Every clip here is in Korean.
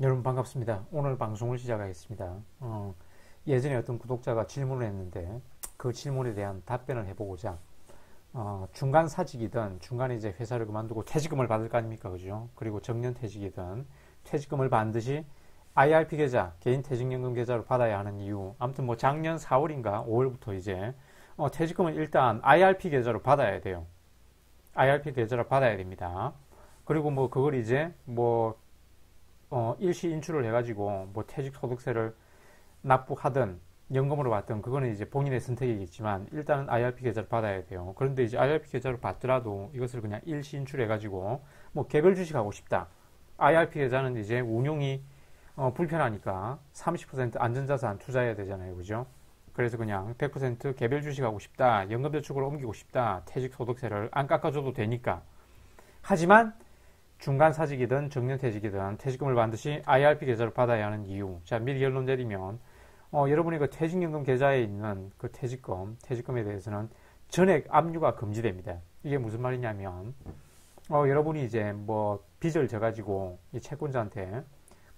여러분 반갑습니다. 오늘 방송을 시작하겠습니다. 예전에 어떤 구독자가 질문을 했는데 그 질문에 대한 답변을 해보고자 중간 사직이든 중간에 이제 회사를 그만두고 퇴직금을 받을 거 아닙니까, 그죠? 그리고 정년퇴직이든 퇴직금을 반드시 IRP 계좌, 개인 퇴직연금 계좌로 받아야 하는 이유. 아무튼 뭐 작년 4월인가 5월부터 이제 퇴직금을 일단 IRP 계좌로 받아야 돼요. IRP 계좌로 받아야 됩니다. 그리고 뭐 그걸 이제 뭐 일시 인출을 해가지고 뭐 퇴직소득세를 납부하든 연금으로 받든 그거는 이제 본인의 선택이겠지만 일단은 IRP 계좌를 받아야 돼요. 그런데 이제 IRP 계좌를 받더라도 이것을 그냥 일시 인출해가지고 뭐 개별 주식하고 싶다. IRP 계좌는 이제 운용이 불편하니까 30% 안전자산 투자해야 되잖아요. 그죠? 그래서 그냥 100% 개별 주식하고 싶다. 연금저축으로 옮기고 싶다. 퇴직소득세를 안 깎아줘도 되니까. 하지만 중간 사직이든 정년퇴직이든 퇴직금을 반드시 IRP 계좌로 받아야 하는 이유. 자, 미리 결론 내리면 여러분이 그 퇴직연금 계좌에 있는 그 퇴직금에 대해서는 전액 압류가 금지됩니다. 이게 무슨 말이냐면 여러분이 이제 뭐 빚을 져가지고 이 채권자한테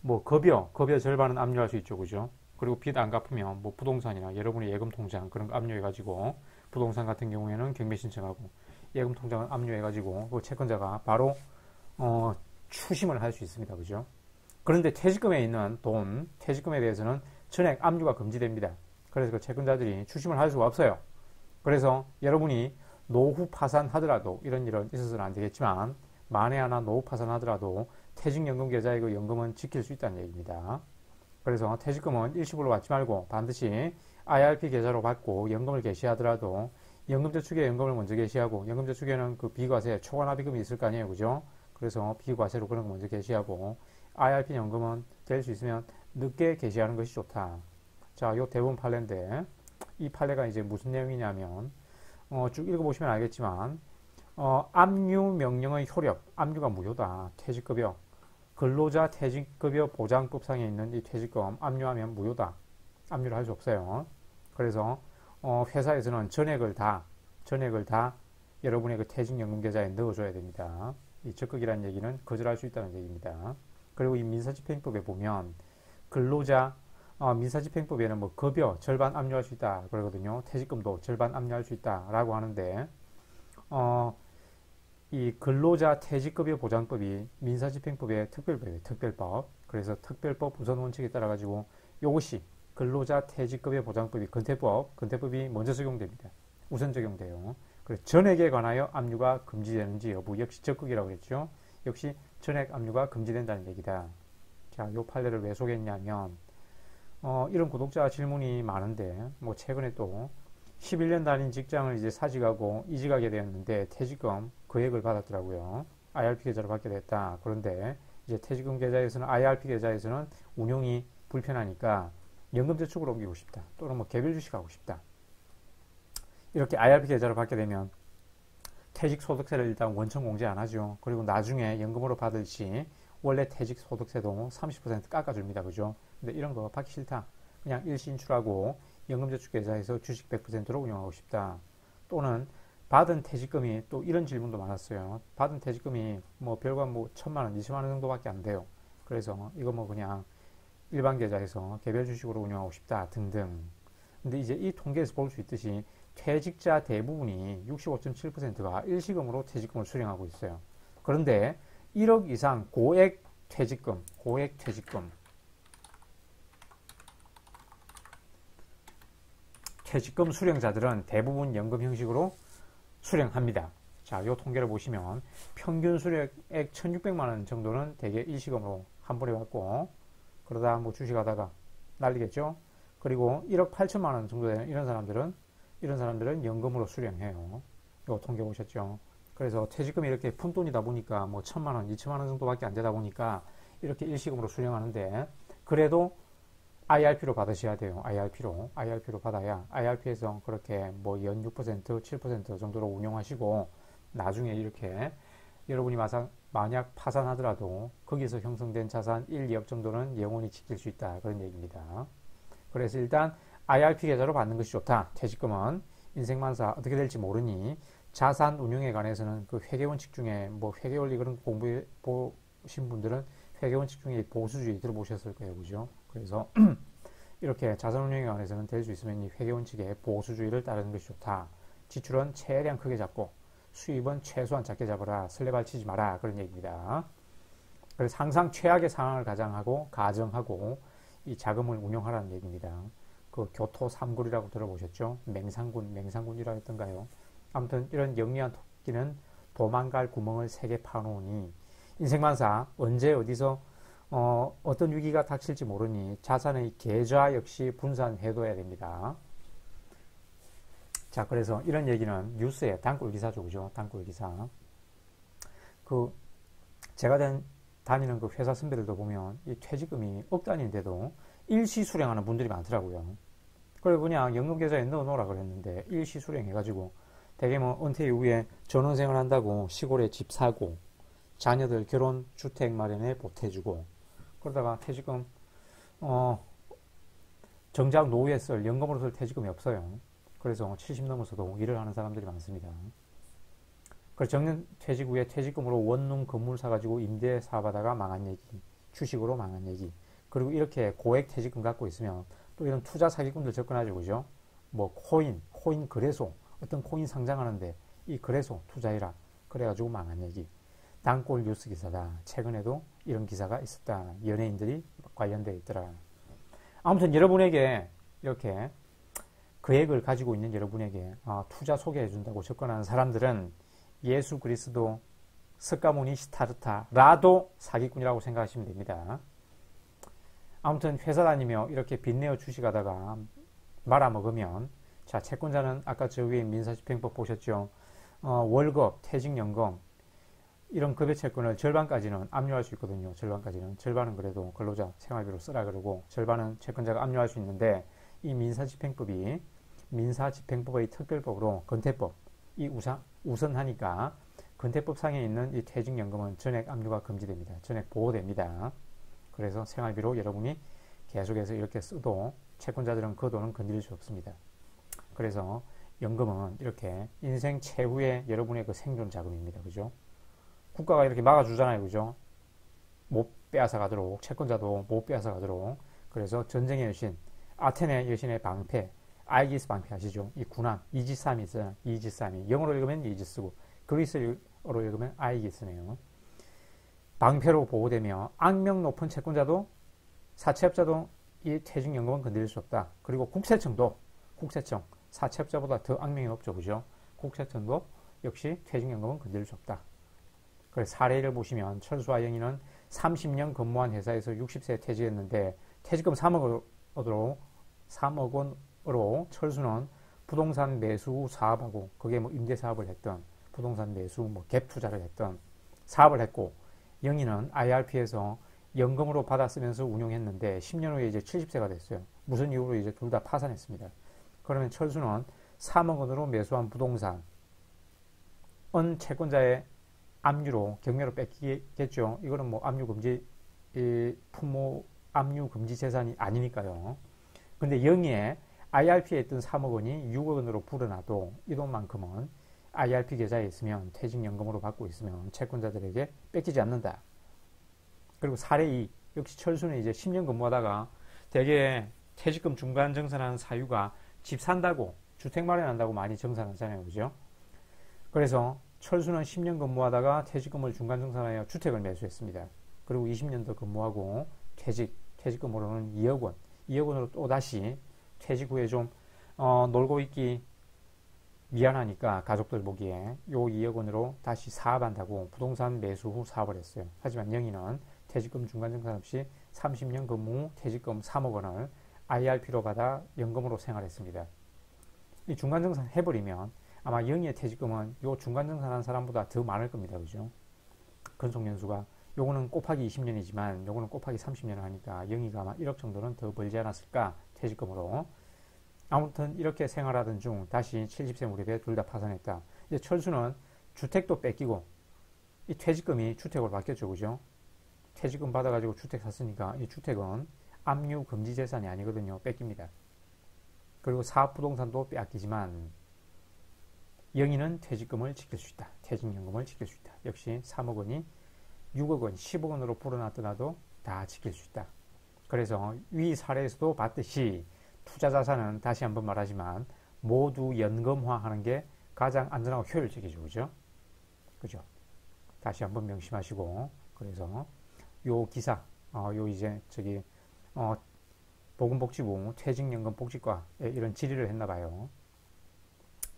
뭐 급여 절반은 압류할 수 있죠, 그죠? 그리고 빚 안 갚으면 뭐 부동산이나 여러분의 예금 통장 그런 거 압류해가지고 부동산 같은 경우에는 경매 신청하고 예금 통장은 압류해가지고 그 채권자가 바로 추심을 할 수 있습니다. 그죠? 그런데 퇴직금에 있는 돈, 퇴직금에 대해서는 전액 압류가 금지됩니다. 그래서 그 채권자들이 추심을 할 수가 없어요. 그래서 여러분이 노후 파산하더라도 이런 일은 있어서는 안 되겠지만 만에 하나 노후 파산하더라도 퇴직연금 계좌의 그 연금은 지킬 수 있다는 얘기입니다. 그래서 퇴직금은 일시불로 받지 말고 반드시 IRP 계좌로 받고 연금을 개시하더라도 연금저축에 연금을 먼저 개시하고 연금저축에는 그 비과세 초과납입금이 있을 거 아니에요. 그죠? 그래서 비과세로 그런 거 먼저 개시하고 IRP 연금은 될 수 있으면 늦게 개시하는 것이 좋다. 자, 요 대부분 판례인데 이 판례가 이제 무슨 내용이냐면 쭉 읽어보시면 알겠지만 압류 명령의 효력, 압류가 무효다. 퇴직급여, 근로자 퇴직급여 보장법상에 있는 이 퇴직금 압류하면 무효다. 압류를 할 수 없어요. 그래서 회사에서는 전액을 다 여러분의 그 퇴직연금 계좌에 넣어줘야 됩니다. 이 적극이라는 얘기는 거절할 수 있다는 얘기입니다. 그리고 이 민사집행법에 보면 근로자 민사집행법에는 뭐 급여 절반 압류할 수 있다 그러거든요. 퇴직금도 절반 압류할 수 있다라고 하는데 이 근로자 퇴직급여 보장법이 민사집행법의 특별법이에요. 특별법. 그래서 특별법 우선 원칙에 따라 가지고 이것이 근로자 퇴직급여 보장법이 근태법이 먼저 적용됩니다. 우선 적용돼요. 그래서 전액에 관하여 압류가 금지되는지 여부 역시 적극이라고 했죠. 역시 전액 압류가 금지된다는 얘기다. 자, 이 판례를 왜 소개했냐면 이런 구독자 질문이 많은데 뭐 최근에 또 11년 다닌 직장을 이제 사직하고 이직하게 되었는데 퇴직금 금액을 받았더라고요. IRP 계좌로 받게 됐다. 그런데 이제 퇴직금 계좌에서는 IRP 계좌에서는 운용이 불편하니까 연금저축으로 옮기고 싶다. 또는 뭐 개별 주식하고 싶다. 이렇게 IRP 계좌로 받게 되면 퇴직소득세를 일단 원천 공제 안 하죠. 그리고 나중에 연금으로 받을 시 원래 퇴직소득세도 30% 깎아줍니다. 그죠? 근데 이런 거 받기 싫다. 그냥 일시인출하고 연금저축계좌에서 주식 100%로 운영하고 싶다. 또는 받은 퇴직금이 또 이런 질문도 많았어요. 받은 퇴직금이 뭐 별거 뭐 1,000만 원, 2천만 원 정도밖에 안 돼요. 그래서 이거 뭐 그냥 일반 계좌에서 개별 주식으로 운영하고 싶다 등등. 근데 이제 이 통계에서 볼 수 있듯이 퇴직자 대부분이 65.7%가 일시금으로 퇴직금을 수령하고 있어요. 그런데 1억 이상 고액 퇴직금 수령자들은 대부분 연금 형식으로 수령합니다. 자, 이 통계를 보시면 평균 수령액 1,600만 원 정도는 대개 일시금으로 한 번에 받고 그러다 뭐 주식하다가 날리겠죠. 그리고 1억 8천만 원 정도 되는 이런 사람들은 연금으로 수령해요. 이거 통계 보셨죠? 그래서 퇴직금이 이렇게 푼돈이다 보니까 뭐 1,000만 원, 2천만 원 정도밖에 안 되다 보니까 이렇게 일시금으로 수령하는데 그래도 IRP로 받으셔야 돼요. IRP로 받아야 IRP에서 그렇게 뭐 연 6%, 7% 정도로 운용하시고 나중에 이렇게 여러분이 만약 파산하더라도 거기서 형성된 자산 1, 2억 정도는 영원히 지킬 수 있다. 그런 얘기입니다. 그래서 일단 IRP 계좌로 받는 것이 좋다. 퇴직금은 인생만사 어떻게 될지 모르니 자산 운용에 관해서는 그 회계 원칙 중에 뭐 회계 원리 그런 공부해 보신 분들은 회계원칙 중에 보수주의 들어보셨을 거예요. 그죠? 그래서 이렇게 자산운용에 관해서는 될 수 있으면 이 회계원칙의 보수주의를 따르는 것이 좋다. 지출은 최대한 크게 잡고 수입은 최소한 작게 잡아라. 설레발 치지 마라. 그런 얘기입니다. 그래서 항상 최악의 상황을 가정하고 이 자금을 운용하라는 얘기입니다. 그 교토 삼굴이라고 들어보셨죠? 맹상군이라 했던가요? 아무튼 이런 영리한 토끼는 도망갈 구멍을 3개 파놓으니 인생만사 언제 어디서 어떤 위기가 닥칠지 모르니 자산의 계좌 역시 분산해둬야 됩니다. 자, 그래서 이런 얘기는 뉴스에 단골 기사죠, 그죠? 단골 기사. 제가 다니는 그 회사 선배들도 보면 이 퇴직금이 억 단위인데도 일시 수령하는 분들이 많더라고요. 그래 그냥 연금계좌에 넣어놓으라 그랬는데 일시 수령해가지고 대개 뭐 은퇴 이후에 전원생활 한다고 시골에 집 사고 자녀들 결혼 주택 마련에 보태주고 그러다가 퇴직금 정작 노후에 쓸 연금으로 쓸 퇴직금이 없어요. 그래서 70 넘어서도 일을 하는 사람들이 많습니다. 그래서 정년 퇴직 후에 퇴직금으로 원룸 건물 사가지고 임대 사업하다가 망한 얘기, 주식으로 망한 얘기. 그리고 이렇게 고액 퇴직금 갖고 있으면 또 이런 투자 사기꾼들 접근하죠, 그죠? 뭐 코인 거래소, 어떤 코인 상장하는데 이 거래소 투자해라. 그래가지고 망한 얘기. 단골 뉴스 기사다. 최근에도 이런 기사가 있었다. 연예인들이 관련되어 있더라. 아무튼 여러분에게 이렇게 계획을 가지고 있는 여러분에게 투자 소개해준다고 접근하는 사람들은 예수 그리스도 스가모니 시타르타라도 사기꾼이라고 생각하시면 됩니다. 아무튼 회사 다니며 이렇게 빚내어 주식하다가 말아먹으면 자 채권자는 아까 저 위에 민사집행법 보셨죠? 월급, 퇴직연금 이런 급여채권을 절반까지는 압류할 수 있거든요. 절반은 그래도 근로자 생활비로 쓰라 그러고 절반은 채권자가 압류할 수 있는데 이 민사집행법의 특별법으로 건태법 이 우선하니까 건태법 상에 있는 이 퇴직연금은 전액 압류가 금지됩니다. 전액 보호됩니다. 그래서 생활비로 여러분이 계속해서 이렇게 써도 채권자들은 그 돈은 건드릴 수 없습니다. 그래서 연금은 이렇게 인생 최후의 여러분의 그 생존 자금입니다. 그죠? 국가가 이렇게 막아주잖아요. 그죠? 못 빼앗아 가도록, 채권자도 못 빼앗아 가도록. 그래서 전쟁의 여신, 아테네 여신의 방패, 아이기스 방패 아시죠? 이 군함, 이지스함이 있어요. 이지스함이. 영어로 읽으면 이지스고, 그리스어로 읽으면 아이기스네요. 방패로 보호되며 악명 높은 채권자도 사채업자도 이 퇴직연금은 건드릴 수 없다. 그리고 국세청 사채업자보다 더 악명이 높죠. 그죠? 국세청도 역시 퇴직연금은 건드릴 수 없다. 그래서 사례를 보시면 철수와 영희는 30년 근무한 회사에서 60세에 퇴직했는데 퇴직금 3억 원으로 철수는 부동산 매수 사업하고 그게 뭐 임대 사업을 했던 부동산 매수 뭐 갭 투자를 했던 사업을 했고 영희는 IRP에서 연금으로 받아 쓰면서 운용했는데 10년 후에 이제 70세가 됐어요. 무슨 이유로 이제 둘 다 파산했습니다. 그러면 철수는 3억 원으로 매수한 부동산은 채권자의 압류로 경매로 뺏기겠죠. 이거는 뭐 압류 금지 재산이 아니니까요. 근데 영희의 IRP에 있던 3억 원이 6억 원으로 불어나도 이 돈만큼은 IRP 계좌에 있으면 퇴직연금으로 받고 있으면 채권자들에게 뺏기지 않는다. 그리고 사례 2 역시 철수는 이제 10년 근무하다가 대개 퇴직금 중간 정산하는 사유가 집 산다고 주택 마련한다고 많이 정산하잖아요. 그죠? 그래서 철수는 10년 근무하다가 퇴직금을 중간 정산하여 주택을 매수했습니다. 그리고 20년 더 근무하고 퇴직금으로는 2억 원. 2억 원으로 또 다시 퇴직 후에 좀 놀고 있기 미안하니까 가족들 보기에 요 2억 원으로 다시 사업한다고 부동산 매수 후 사업을 했어요. 하지만 영희는 퇴직금 중간정산 없이 30년 근무 후 퇴직금 3억 원을 IRP로 받아 연금으로 생활했습니다. 이 중간정산 해버리면 아마 영희의 퇴직금은 요 중간정산한 사람보다 더 많을 겁니다. 그죠? 근속연수가 요거는 곱하기 20년이지만 요거는 곱하기 30년을 하니까 영희가 아마 1억 정도는 더 벌지 않았을까 퇴직금으로. 아무튼 이렇게 생활하던 중 다시 70세 무렵에 둘 다 파산했다. 이제 철수는 주택도 뺏기고 이 퇴직금이 주택으로 바뀌었죠. 그죠? 퇴직금 받아가지고 주택 샀으니까 이 주택은 압류 금지 재산이 아니거든요. 뺏깁니다. 그리고 사업부동산도 빼앗기지만 영희는 퇴직금을 지킬 수 있다. 퇴직연금을 지킬 수 있다. 역시 3억 원이 6억 원, 10억 원으로 불어났더라도 다 지킬 수 있다. 그래서 위 사례에서도 봤듯이 투자 자산은 다시 한번 말하지만 모두 연금화하는 게 가장 안전하고 효율적이죠. 그죠? 그죠? 다시 한번 명심하시고, 그래서 요 기사, 요 이제 보건복지부 퇴직연금 복지과에 이런 질의를 했나 봐요.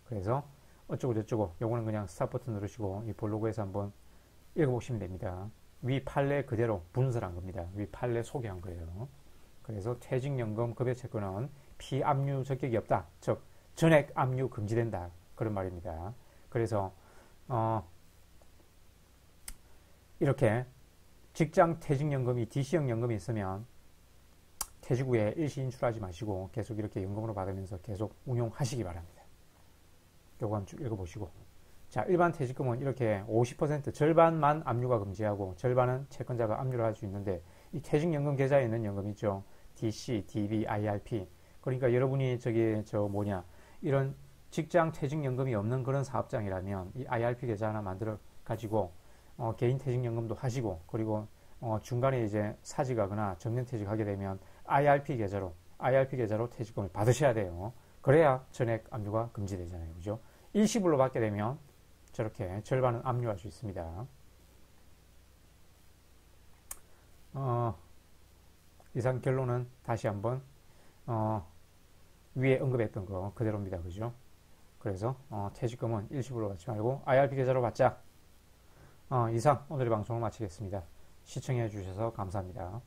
그래서 어쩌고 저쩌고 요거는 그냥 스탑 버튼 누르시고 이 블로그에서 한번 읽어보시면 됩니다. 위 판례 그대로 분설한 겁니다. 위 판례 소개한 거예요. 그래서 퇴직연금 급여채권은 피압류 적격이 없다. 즉 전액 압류 금지된다. 그런 말입니다. 그래서 이렇게 직장 퇴직연금이 DC형 연금이 있으면 퇴직 후에 일시 인출하지 마시고 계속 이렇게 연금으로 받으면서 계속 운용하시기 바랍니다. 요거 한번 쭉 읽어보시고, 자, 일반 퇴직금은 이렇게 50% 절반만 압류가 금지하고 절반은 채권자가 압류를 할 수 있는데, 이 퇴직연금 계좌에 있는 연금 있죠. DC, DB, IRP. 그러니까 여러분이 이런 직장 퇴직연금이 없는 그런 사업장이라면 이 IRP 계좌 하나 만들어 가지고 개인 퇴직연금도 하시고, 그리고 중간에 이제 사직하거나 정년퇴직하게 되면 IRP 계좌로 퇴직금을 받으셔야 돼요. 그래야 전액 압류가 금지되잖아요. 그죠? 일시불로 받게 되면 저렇게 절반은 압류할 수 있습니다. 이상 결론은 다시 한번 위에 언급했던 거 그대로입니다. 그죠? 그래서 퇴직금은 일시불로 받지 말고 IRP 계좌로 받자. 이상 오늘의 방송을 마치겠습니다. 시청해 주셔서 감사합니다.